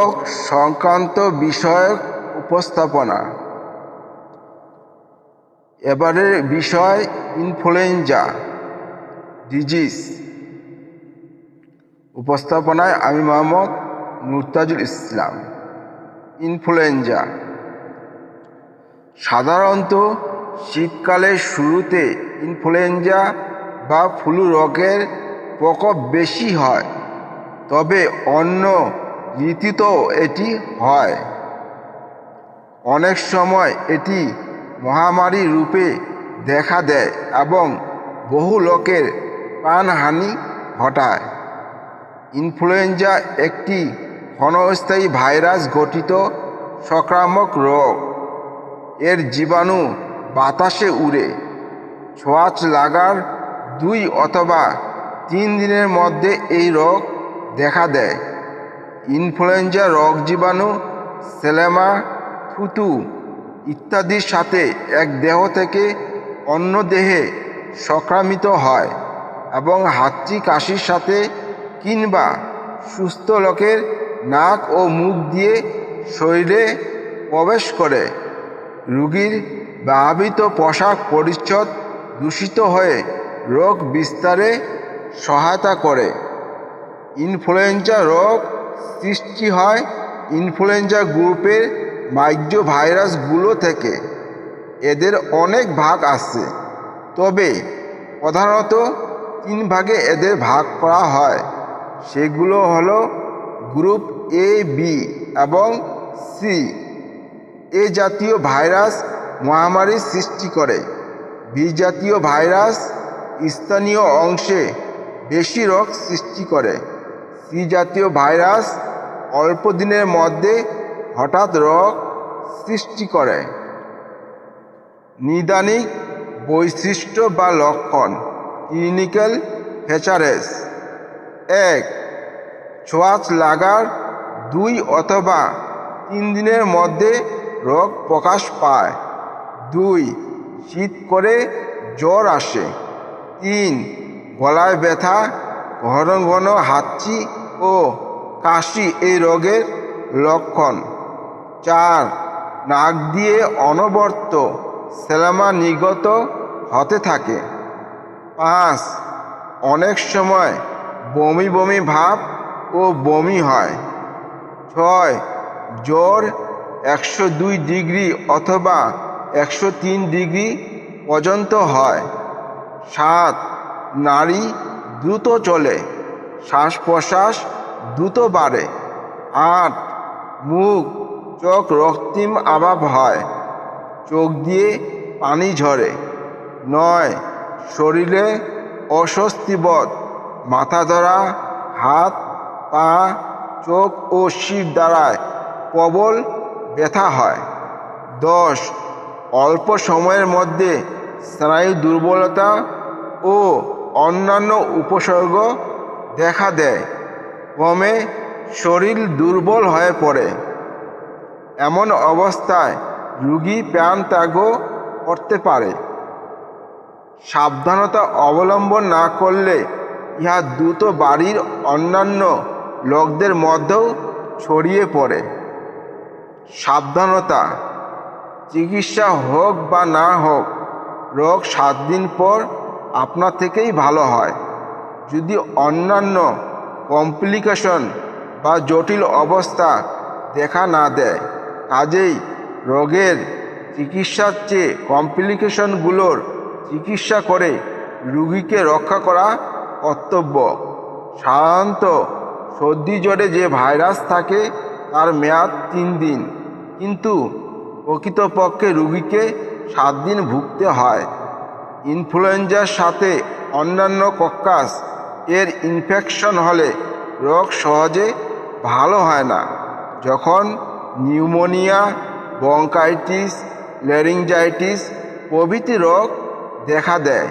রোগ সংক্রান্ত বিষয়ক উপস্থাপনা। এবারের বিষয় ইনফ্লুয়েঞ্জা ডিজিজ। উপস্থাপনায় আমি মোহাম্মদ মুরতাজুল ইসলাম। ইনফ্লুয়েঞ্জা সাধারণত শীতকালের শুরুতে ইনফ্লুয়েঞ্জা বা ফ্লু রোগের প্রকোপ বেশি হয়, তবে অন্য ঋতুতেও এটি হয়। অনেক সময় এটি মহামারী রূপে দেখা দেয় এবং বহু লোকের প্রাণহানি ঘটায়। ইনফ্লুয়েঞ্জা একটি ক্ষণস্থায়ী ভাইরাস ঘটিত সংক্রামক রোগ। এর জীবাণু বাতাসে উড়ে ছোঁয়াচ লাগার 2 অথবা 3 দিনের মধ্যে এই রোগ দেখা দেয়। ইনফ্লুয়েঞ্জা রোগ জীবাণু সেলেমা, থুতু ইত্যাদির সাথে এক দেহ থেকে অন্য দেহে সংক্রামিত হয় এবং হাঁচি কাশির সাথে কিংবা সুস্থ লোকের নাক ও মুখ দিয়ে শরীরে প্রবেশ করে। রোগীর ব্যবহৃত পোশাক পরিচ্ছদ দূষিত হয়ে রোগ বিস্তারে সহায়তা করে। ইনফ্লুয়েঞ্জা রোগ সৃষ্টি হয় ইনফ্লুয়েঞ্জা গ্রুপের মাইক্রো ভাইরাসগুলো থেকে। এদের অনেক ভাগ আছে, তবে প্রধানত 3 ভাগে এদের ভাগ করা হয়। সেগুলো হলো গ্রুপ এ, বি এবং সি। এ জাতীয় ভাইরাস মহামারী সৃষ্টি করে। বি জাতীয় ভাইরাস স্থানীয় অংশে বেশি রোগ সৃষ্টি করে। সি জাতীয় ভাইরাস অল্প দিনের মধ্যে হঠাৎ রোগ সৃষ্টি করে। নিদানিক বৈশিষ্ট্য বা লক্ষণ। ক্লিনিক্যাল ফিচারেস: 1. ছোঁয়াচ লাগার 2 অথবা 3 দিনের মধ্যে রোগ প্রকাশ পায়। 2. শীত করে জ্বর আসে। 3. গলায় ব্যথা, ঘন ঘন হাঁচি ও কাশি এই রোগের লক্ষণ। 4. নাক দিয়ে অনবরত সেলেমা নির্গত হতে থাকে। 5. অনেক সময় বমি বমি ভাব ও বমি হয়। 6. জ্বর 102 ডিগ্রি অথবা 103 ডিগ্রি পর্যন্ত হয়। 7. নাড়ি দ্রুত চলে, শ্বাস প্রশ্বাস দ্রুত বাড়ে। 8. মুখ চোখ রক্তিম আভাব হয়, চোখ দিয়ে পানি ঝরে। 9. শরীরে অস্বস্তিবোধ, মাথা ধরা, হাত পা চোখ ও শির দ্বারায় প্রবল ব্যথা হয়। 10. অল্প সময়ের মধ্যে স্নায়ু দুর্বলতা ও অন্যান্য উপসর্গ দেখা দেয়। ক্রমে শরীর দুর্বল হয়ে পড়ে। এমন অবস্থায় রোগী প্রাণত্যাগও করতে পারে। সাবধানতা অবলম্বন না করলে ইহা দ্রুত বাড়ির অন্যান্য লোকদের মধ্যেও ছড়িয়ে পড়ে। সাবধানতা: চিকিৎসা হোক বা না হোক, রোগ 7 দিন পর আপনা থেকেই ভালো হয় যদি অন্যান্য কমপ্লিকেশন বা জটিল অবস্থা দেখা না দেয়। কাজেই রোগের চিকিৎসার চেয়ে কমপ্লিকেশনগুলোর চিকিৎসা করে রোগীকে রক্ষা করা কর্তব্য। সাধারণত সর্দি জ্বরে যে ভাইরাস থাকে তার মেয়াদ 3 দিন, কিন্তু প্রকৃতপক্ষে রোগীকে 7 দিন ভুগতে হয়। ইনফ্লুয়েঞ্জার সাথে অন্যান্য কক্কাস এর ইনফেকশন হলে রোগ সহজে ভালো হয় না। যখন নিউমোনিয়া, ব্রঙ্কাইটিস, ল্যারিঞ্জাইটিস প্রভৃতি রোগ দেখা দেয়